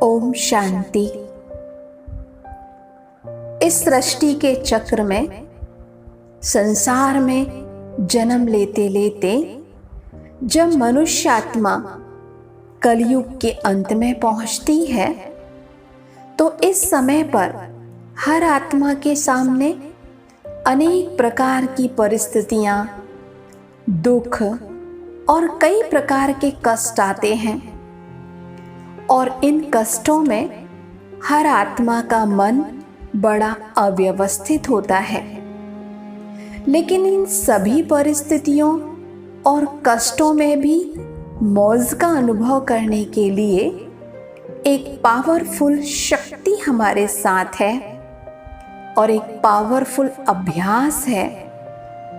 ओम शांति। इस सृष्टि के चक्र में, संसार में जन्म लेते लेते जब मनुष्य आत्मा कलयुग के अंत में पहुंचती है, तो इस समय पर हर आत्मा के सामने अनेक प्रकार की परिस्थितियां, दुख और कई प्रकार के कष्ट आते हैं। और इन कष्टों में हर आत्मा का मन बड़ा अव्यवस्थित होता है। लेकिन इन सभी परिस्थितियों और कष्टों में भी मौज का अनुभव करने के लिए एक पावरफुल शक्ति हमारे साथ है और एक पावरफुल अभ्यास है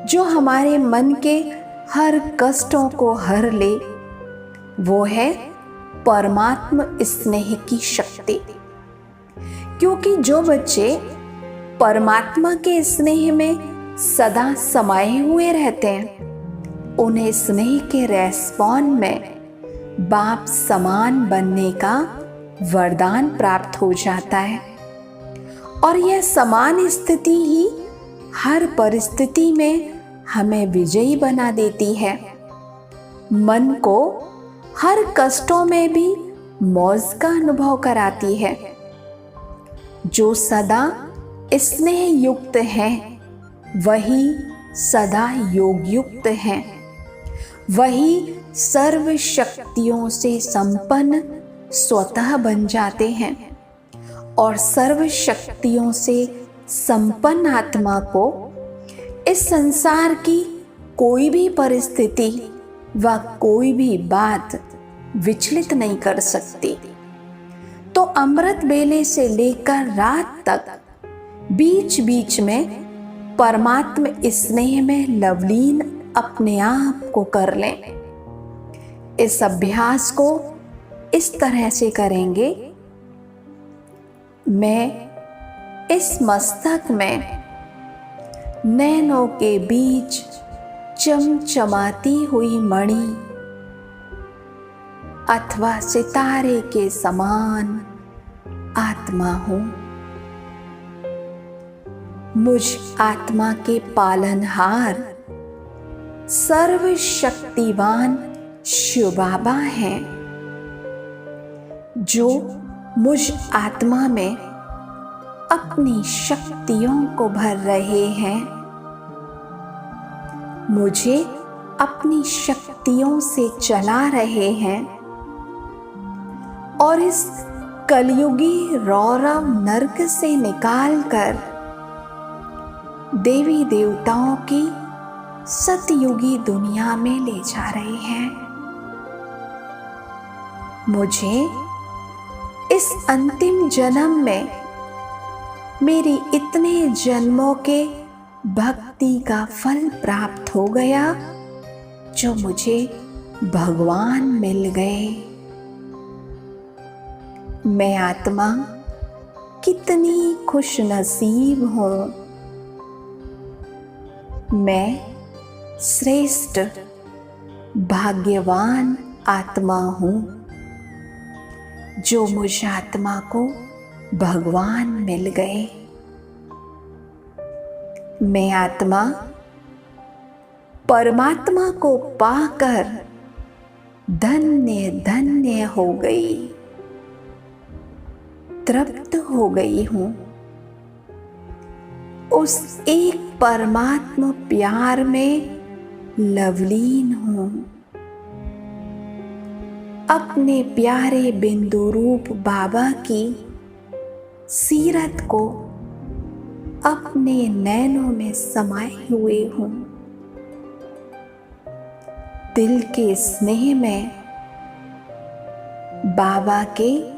जो हमारे मन के हर कष्टों को हर ले। वो है परमात्म स्नेह की शक्ति। क्योंकि जो बच्चे परमात्मा के स्नेह में सदा समाये हुए रहते हैं, उन्हें स्नेह के रेस्पॉन्स में बाप समान बनने का वरदान प्राप्त हो जाता है। और यह समान स्थिति ही हर परिस्थिति में हमें विजयी बना देती है। मन को हर कष्टों में भी मौज का अनुभव कराती है। जो सदा स्नेह युक्त है, वही सदा योग युक्त है। वही सर्व शक्तियों से संपन्न स्वतः बन जाते हैं। और सर्व शक्तियों से संपन्न आत्मा को इस संसार की कोई भी परिस्थिति व कोई भी बात विचलित नहीं कर सकती। तो अमृत बेले से लेकर रात तक बीच बीच में परमात्म स्नेह में लवलीन अपने आप को कर लें। इस अभ्यास को इस तरह से करेंगे। मैं इस मस्तक में नैनों के बीच चमचमाती हुई मणि अथवा सितारे के समान आत्मा हूं। मुझ आत्मा के पालनहार सर्वशक्तिवान शिव बाबा हैं, जो मुझ आत्मा में अपनी शक्तियों को भर रहे हैं। मुझे अपनी शक्तियों से चला रहे हैं और इस कलयुगी रौरव नर्क से निकालकर देवी देवताओं की सतयुगी दुनिया में ले जा रहे हैं। मुझे इस अंतिम जन्म में मेरी इतने जन्मों के भक्ति का फल प्राप्त हो गया, जो मुझे भगवान मिल गए। मैं आत्मा कितनी खुशनसीब हूं। मैं श्रेष्ठ भाग्यवान आत्मा हूं, जो मुझ आत्मा को भगवान मिल गए। मैं आत्मा परमात्मा को पाकर धन्य धन्य हो गई, तृप्त हो गई हूं। उस एक परमात्मा प्यार में लवलीन हूं। अपने प्यारे बिंदु रूप बाबा की सीरत को अपने नैनों में समाये हुए हूं। दिल के स्नेह में बाबा के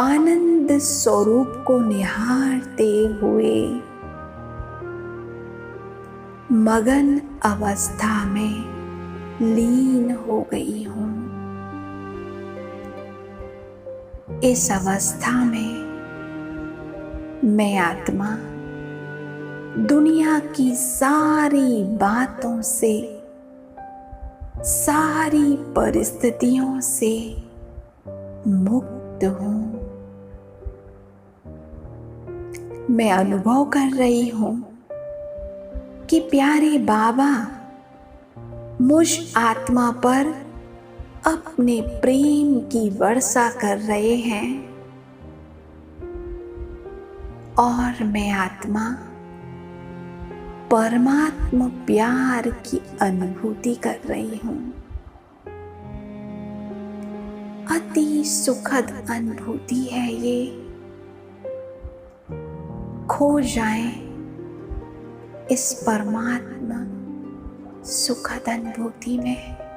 आनंद स्वरूप को निहारते हुए मगन अवस्था में लीन हो गई हूं। इस अवस्था में मैं आत्मा दुनिया की सारी बातों से, सारी परिस्थितियों से मुक्त हूं। मैं अनुभव कर रही हूँ कि प्यारे बाबा मुझ आत्मा पर अपने प्रेम की वर्षा कर रहे हैं और मैं आत्मा परमात्मा प्यार की अनुभूति कर रही हूँ। अति सुखद अनुभूति है ये। खो जाएं इस परमात्मा सुखद अनुभूति में।